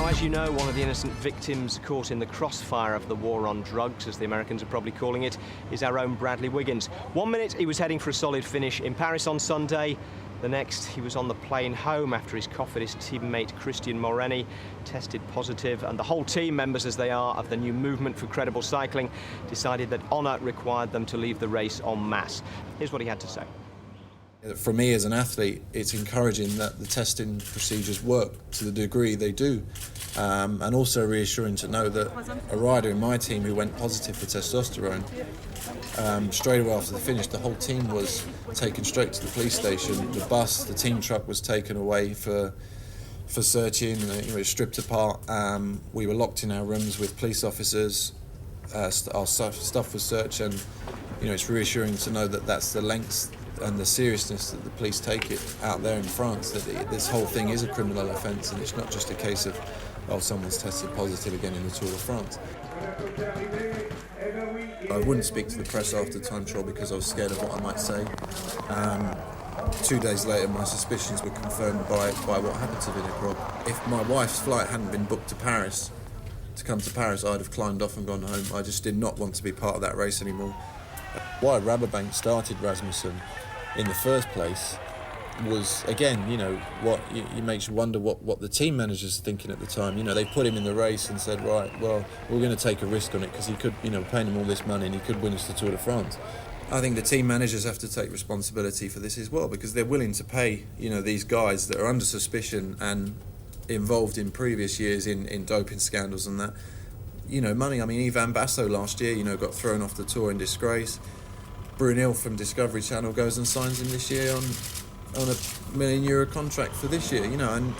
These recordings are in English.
as you know, one of the innocent victims caught in the crossfire of the war on drugs, as the Americans are probably calling it, is our own Bradley Wiggins. 1 minute he was heading for a solid finish in Paris on Sunday. The next, he was on the plane home after his Cofidis teammate Christian Moreni tested positive, and the whole team, members as they are of the new movement for credible cycling, decided that honour required them to leave the race en masse. Here's what he had to say. For me as an athlete, it's encouraging that the testing procedures work to the degree they do, and also reassuring to know that a rider in my team who went positive for testosterone, straight away after the finish, the whole team was taken straight to the police station. The bus, the team truck was taken away for searching, it was stripped apart. We were locked in our rooms with police officers, our stuff was searched, and it's reassuring to know that that's the lengths and the seriousness that the police take it out there in France, that this whole thing is a criminal offence, and it's not just a case of, someone's tested positive again in the Tour de France. I wouldn't speak to the press after the time trial because I was scared of what I might say. 2 days later, my suspicions were confirmed by what happened to Vinokurov. If my wife's flight hadn't been booked to come to Paris, I'd have climbed off and gone home. I just did not want to be part of that race anymore. Why Rabobank started Rasmussen in the first place was, again, what you makes you wonder what the team manager's thinking at the time. They put him in the race and said, right, well, we're going to take a risk on it because he could, paying him all this money and he could win us the Tour de France. I think the team managers have to take responsibility for this as well, because they're willing to pay, these guys that are under suspicion and involved in previous years in doping scandals and that, money. I mean, Ivan Basso last year, got thrown off the Tour in disgrace. Brunel from Discovery Channel goes and signs him this year on a €1 million contract for this year, and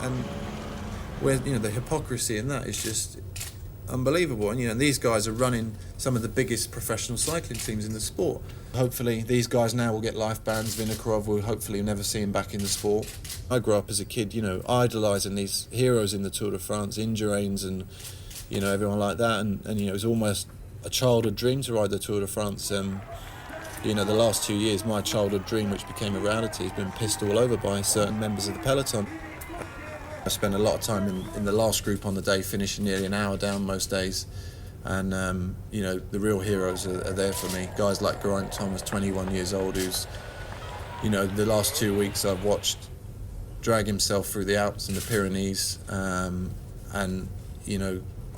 where, the hypocrisy in that is just unbelievable. And, these guys are running some of the biggest professional cycling teams in the sport. Hopefully these guys now will get life bans. Vinokurov will hopefully never see him back in the sport. I grew up as a kid, idolising these heroes in the Tour de France, Indurains and, everyone like that. And it was almost a childhood dream to ride the Tour de France. The last 2 years, my childhood dream, which became a reality, has been pissed all over by certain members of the peloton. I spent a lot of time in the last group on the day, finishing nearly an hour down most days. And, the real heroes are there for me. Guys like Geraint Thomas, 21 years old, who's, the last 2 weeks I've watched drag himself through the Alps and the Pyrenees, and,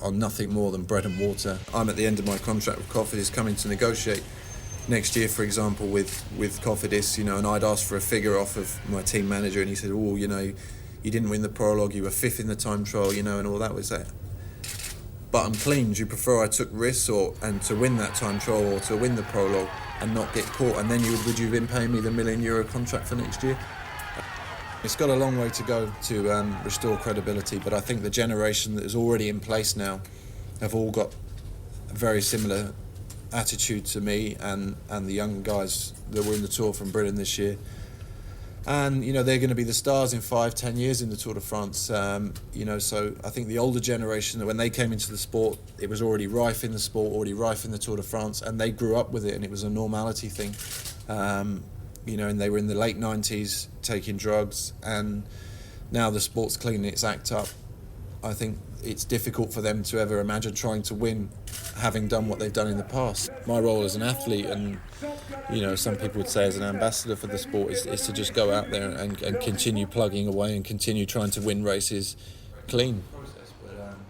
on nothing more than bread and water. I'm at the end of my contract with Cofidis, coming to negotiate next year, for example, with Cofidis, and I'd asked for a figure off of my team manager, and he said, you didn't win the prologue, you were fifth in the time trial, and all that was that. But I'm clean. Do you prefer I took risks and to win that time trial or to win the prologue and not get caught? And then would you have been paying me the €1 million contract for next year? It's got a long way to go to restore credibility, but I think the generation that is already in place now have all got a very similar attitude to me and the young guys that were in the Tour from Britain this year. And, they're going to be the stars in 5-10 years in the Tour de France. So I think the older generation, when they came into the sport, it was already rife in the sport, already rife in the Tour de France, and they grew up with it, and it was a normality thing. And they were in the late 90s taking drugs, and now the sport's cleaning its act up. I think it's difficult for them to ever imagine trying to win having done what they've done in the past. My role as an athlete, and some people would say as an ambassador for the sport, is to just go out there and continue plugging away and continue trying to win races clean.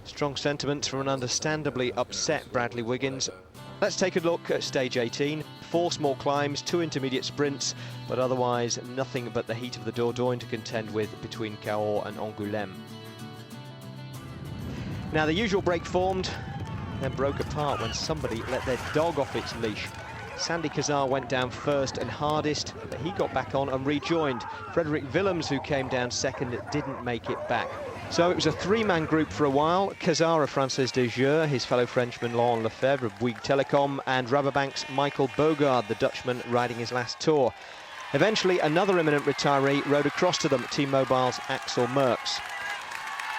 Strong sentiments from an understandably upset Bradley Wiggins. Let's take a look at stage 18. 4 small climbs, 2 intermediate sprints, but otherwise nothing but the heat of the Dordogne to contend with between Cahors and Angouleme. Now the usual break formed, then broke apart when somebody let their dog off its leash. Sandy Cazard went down first and hardest, but he got back on and rejoined. Frederick Willems, who came down second, didn't make it back. So it was a 3-man group for a while. Cazard of Française des Jeux, his fellow Frenchman Laurent Lefebvre of Bouygues Telecom, and Rabobank's Michael Bogaard, the Dutchman riding his last tour. Eventually, another imminent retiree rode across to them, T-Mobile's Axel Merckx.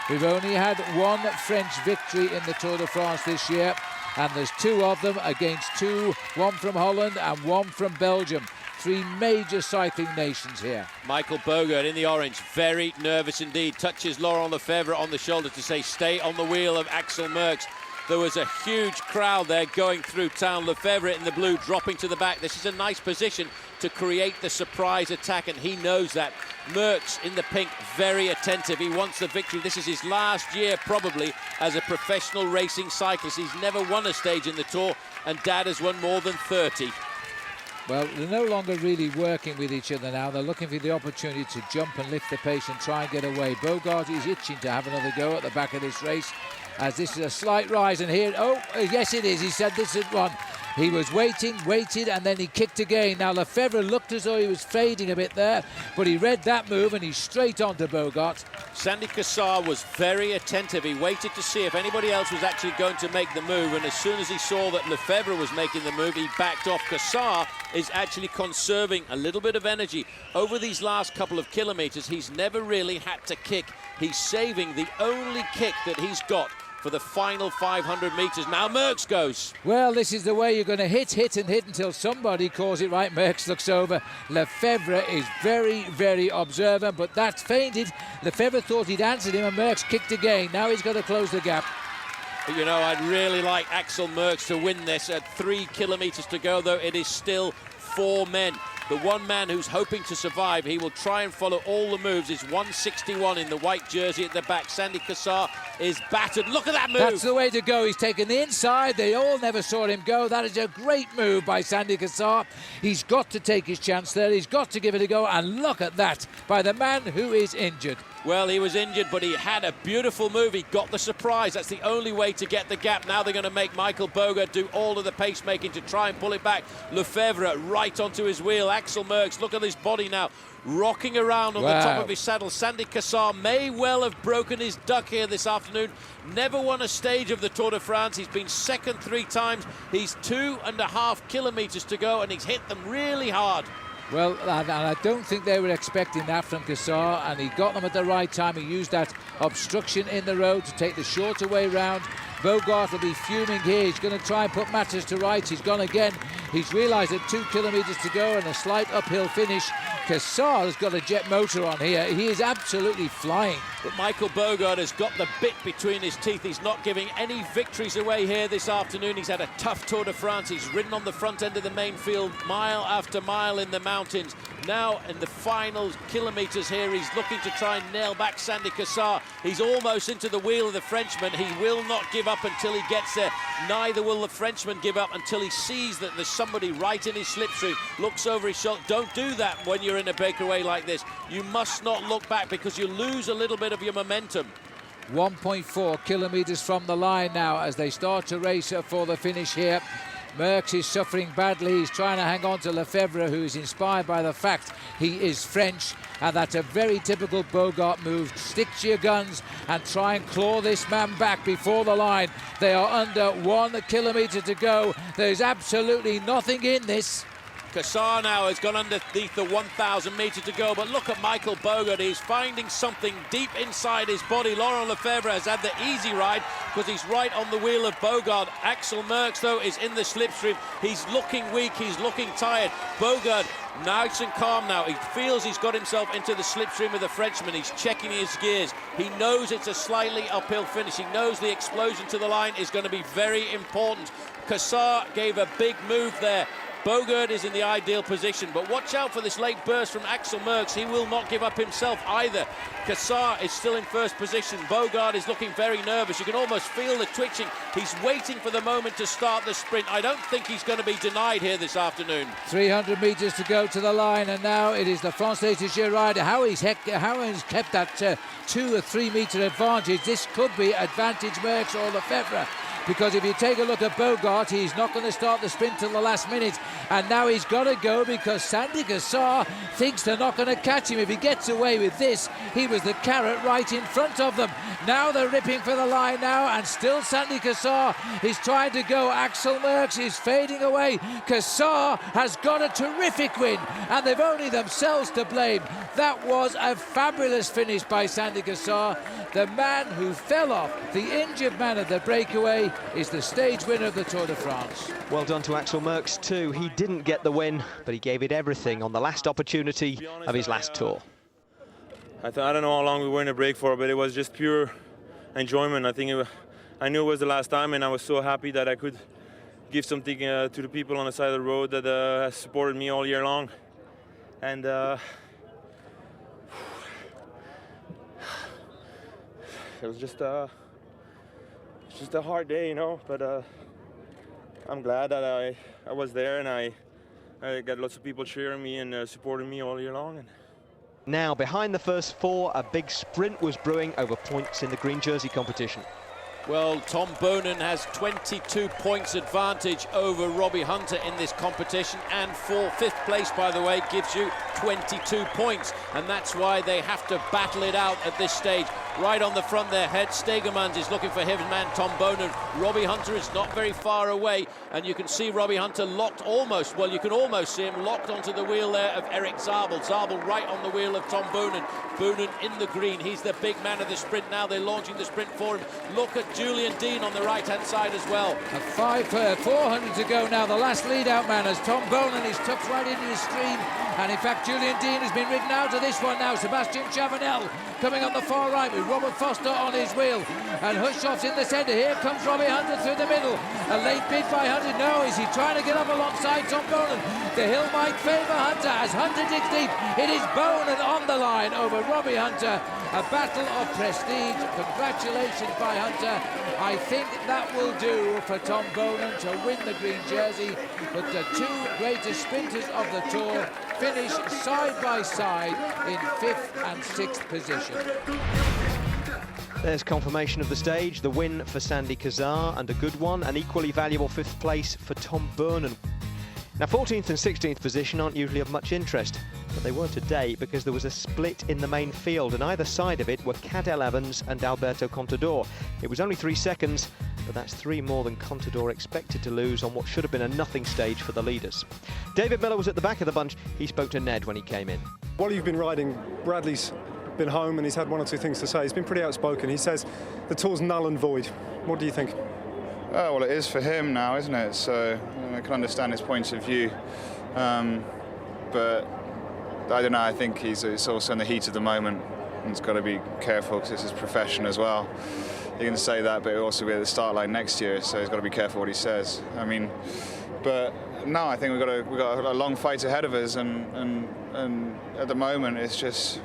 We've only had one French victory in the Tour de France this year. and there's 2 of them against 2, 1 from Holland and 1 from Belgium. 3 major cycling nations here. Michael Bogert in the orange, very nervous indeed. Touches Laurent Lefebvre on the shoulder to say, stay on the wheel of Axel Merckx. There was a huge crowd there going through town. Lefebvre in the blue dropping to the back. This is a nice position to create the surprise attack, and he knows that. Merckx in the pink, very attentive. He wants the victory. This is his last year probably as a professional racing cyclist. He's never won a stage in the Tour, and Dad has won more than 30. Well, they're no longer really working with each other now. They're looking for the opportunity to jump and lift the pace and try and get away. Bogert is itching to have another go at the back of this race, as this is a slight rise. And here, oh, yes it is. He said this is one. He was waited, and then he kicked again. Now, Lefebvre looked as though he was fading a bit there, but he read that move and he's straight on to Bogert. Sandy Cassar was very attentive. He waited to see if anybody else was actually going to make the move, and as soon as he saw that Lefebvre was making the move, he backed off. Cassar is actually conserving a little bit of energy. Over these last couple of kilometres, he's never really had to kick. He's saving the only kick that he's got for the final 500 metres. Now Merckx goes. Well, this is the way you're going to hit until somebody calls it right. Merckx looks over. Lefebvre is very, very observant, but that's fainted. Lefebvre thought he'd answered him, and Merckx kicked again. Now he's got to close the gap. You know, I'd really like Axel Merckx to win this at 3 kilometres to go, though it is still 4 men. The one man who's hoping to survive, he will try and follow all the moves, is 161 in the white jersey at the back. Sandy Cassar is battered. Look at that move. That's the way to go. He's taken the inside. They all never saw him go. That is a great move by Sandy Cassar. He's got to take his chance there. He's got to give it a go. And look at that by the man who is injured. Well, he was injured, but he had a beautiful move. He got the surprise. That's the only way to get the gap. Now they're going to make Michael Bogert do all of the pacemaking to try and pull it back. Lefebvre right onto his wheel. Axel Merckx, look at his body now, rocking around on the top of his saddle. Sandy Cassar may well have broken his duck here this afternoon. Never won a stage of the Tour de France. He's been second 3 times. He's 2.5 kilometres to go, and he's hit them really hard. Well, and I don't think they were expecting that from Cassar, and he got them at the right time. He used that obstruction in the road to take the shorter way round. Bogert will be fuming here. He's going to try and put matters to rights. He's gone again. He's realised that 2 kilometres to go and a slight uphill finish. Cassar has got a jet motor on here. He is absolutely flying. But Michael Bogert has got the bit between his teeth. He's not giving any victories away here this afternoon. He's had a tough Tour de France. He's ridden on the front end of the main field mile after mile in the mountains. Now in the final kilometres here, he's looking to try and nail back Sandy Cassar. He's almost into the wheel of the Frenchman. He will not give up until he gets there. Neither will the Frenchman give up until he sees that there's somebody right in his slipstream. Looks over his shoulder. Don't do that when you're in a breakaway like this. You must not look back, because you lose a little bit of your momentum. 1.4 kilometres from the line now as they start to race for the finish here. Merckx is suffering badly. He's trying to hang on to Lefebvre, who is inspired by the fact he is French, and that's a very typical Bogert move. Stick to your guns and try and claw this man back before the line. They are under 1 kilometre to go. There's absolutely nothing in this. Cassar now has gone underneath the 1,000 metre to go, but look at Michael Bogert. He's finding something deep inside his body. Laurent Lefebvre has had the easy ride because he's right on the wheel of Bogert. Axel Merckx, though, is in the slipstream. He's looking weak. He's looking tired. Bogert nice and calm now. He feels he's got himself into the slipstream of the Frenchman. He's checking his gears. He knows it's a slightly uphill finish. He knows the explosion to the line is going to be very important. Cassar gave a big move there. Bogert is in the ideal position, but watch out for this late burst from Axel Merckx. He will not give up himself either. Cassar is still in first position. Bogert is looking very nervous. You can almost feel the twitching. He's waiting for the moment to start the sprint. I don't think he's going to be denied here this afternoon. 300 metres to go to the line, and now it is the Français de Girard. How he's kept that 2 or 3 metre advantage. This could be advantage Merckx or Lefebvre. Because if you take a look at Bogert, he's not going to start the sprint till the last minute. And now he's got to go because Sandy Cassar thinks they're not going to catch him. If he gets away with this, he was the carrot right in front of them. Now they're ripping for the line now, and still Sandy Cassar is trying to go. Axel Merckx is fading away. Cassar has got a terrific win, and they've only themselves to blame. That was a fabulous finish by Sandy Cassar. The man who fell off, the injured man of the breakaway, today is the stage winner of the Tour de France. Well done to Axel Merckx too. He didn't get the win, but he gave it everything on the last opportunity of his last tour. I don't know how long we were in a break for, but it was just pure enjoyment. I knew it was the last time, and I was so happy that I could give something to the people on the side of the road that has supported me all year long. And it was just a hard day, you know, but I'm glad that I was there, and I got lots of people cheering me and supporting me all year long. Now, behind the first four, a big sprint was brewing over points in the green jersey competition. Well, Tom Boonen has 22 points advantage over Robbie Hunter in this competition, and for fifth place, by the way, gives you 22 points, and that's why they have to battle it out at this stage. Right on the front there, Het Stegemans is looking for his man Tom Boonen. Robbie Hunter is not very far away, and you can see Robbie Hunter locked almost, well, you can almost see him locked onto the wheel there of Eric Zabel. Zabel right on the wheel of Tom Boonen. Boonen in the green, he's the big man of the sprint now. They're launching the sprint for him. Look at Julian Dean on the right-hand side as well. 400 to go now. The last lead-out man as Tom Boonen is tucked right into the stream. And in fact, Julian Dean has been ridden out of this one now. Sebastian Chavanel coming on the far right with Robert Foster on his wheel. And Hushoff's in the centre. Here comes Robbie Hunter through the middle. A late bid by Hunter. No, is he trying to get up alongside Tom Boonen? The hill might favour Hunter as Hunter digs deep. It is Boonen on the line over Robbie Hunter. A battle of prestige. Congratulations by Hunter. I think that will do for Tom Boonen to win the green jersey. But the two greatest sprinters of the Tour finish side by side in 5th and 6th position. There's confirmation of the stage, the win for Sandy Cazar, and a good one, an equally valuable 5th place for Tom Boonen. Now, 14th and 16th position aren't usually of much interest, but they were today because there was a split in the main field, and either side of it were Cadel Evans and Alberto Contador. It was only 3 seconds, but that's 3 more than Contador expected to lose on what should have been a nothing stage for the leaders. David Miller was at the back of the bunch. He spoke to Ned when he came in. While you've been riding, Bradley's been home and he's had 1 or 2 things to say. He's been pretty outspoken. He says the Tour's null and void. What do you think? Oh, well, it is for him now, isn't it? So I can understand his points of view. But I don't know, I think it's also in the heat of the moment. And he's got to be careful because it's his profession as well. He can say that, but he'll also be at the start line next year, so he's got to be careful what he says. I mean, but no, I think we've got a long fight ahead of us, and at the moment it's just,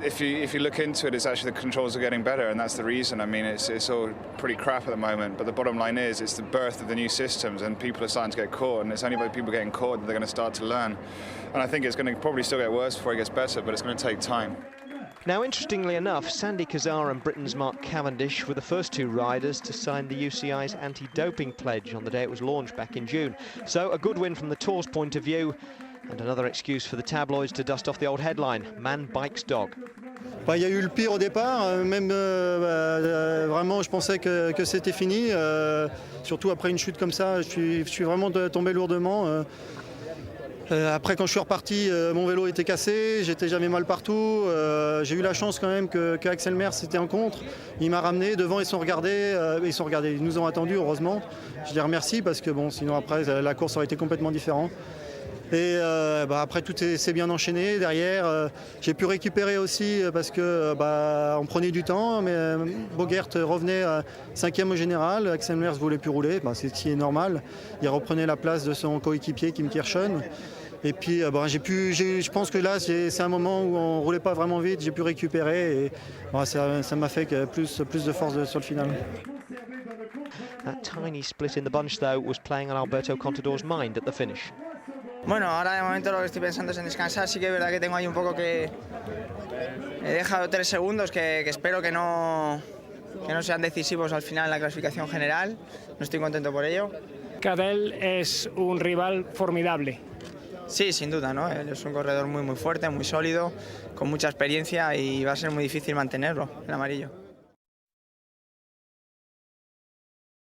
if you look into it, it's actually the controls are getting better, and that's the reason. I mean, it's all pretty crap at the moment, but the bottom line is it's the birth of the new systems, and people are starting to get caught, and it's only by people getting caught that they're going to start to learn. And I think it's going to probably still get worse before it gets better, but it's going to take time. Now, interestingly enough, Sandy Cazar and Britain's Mark Cavendish were the first 2 riders to sign the UCI's anti-doping pledge on the day it was launched back in June. So a good win from the Tour's point of view, and another excuse for the tabloids to dust off the old headline, Man Bikes Dog. Il y a eu le pire au départ, même vraiment je pensais que c'était fini, surtout après une chute comme ça, je suis vraiment tombé lourdement. Après quand je suis reparti, mon vélo était cassé, j'avais mal partout, j'ai eu la chance quand même qu'Axel Merckx était en contre, il m'a ramené, devant ils sont regardés, ils nous ont attendus heureusement, je les remercie parce que bon, sinon après la course aurait été complètement différente. Et après tout s'est bien enchaîné derrière, j'ai pu récupérer aussi parce que on prenait du temps, mais Bogert revenait 5e au général, Axel Merckx voulait plus rouler, c'est ce qui est normal, il reprenait la place de son coéquipier Kim Kirchen. Et puis je pense que là c'est un moment où on roulait pas vraiment vite, j'ai pu récupérer et ça m'a fait plus de force sur le final. That tiny split in the bunch, though, was playing on Alberto Contador's mind at the finish. Bueno, ahora de momento lo que estoy pensando es en descansar. Sí que es verdad que tengo ahí un poco que he dejado 3 segundos que espero que no sean decisivos al final en la clasificación general. No estoy contento por ello. Cadel es un rival formidable. Sí, sin duda, ¿no? Él es un corredor muy fuerte, muy sólido, con mucha experiencia y va a ser muy difícil mantenerlo, el amarillo.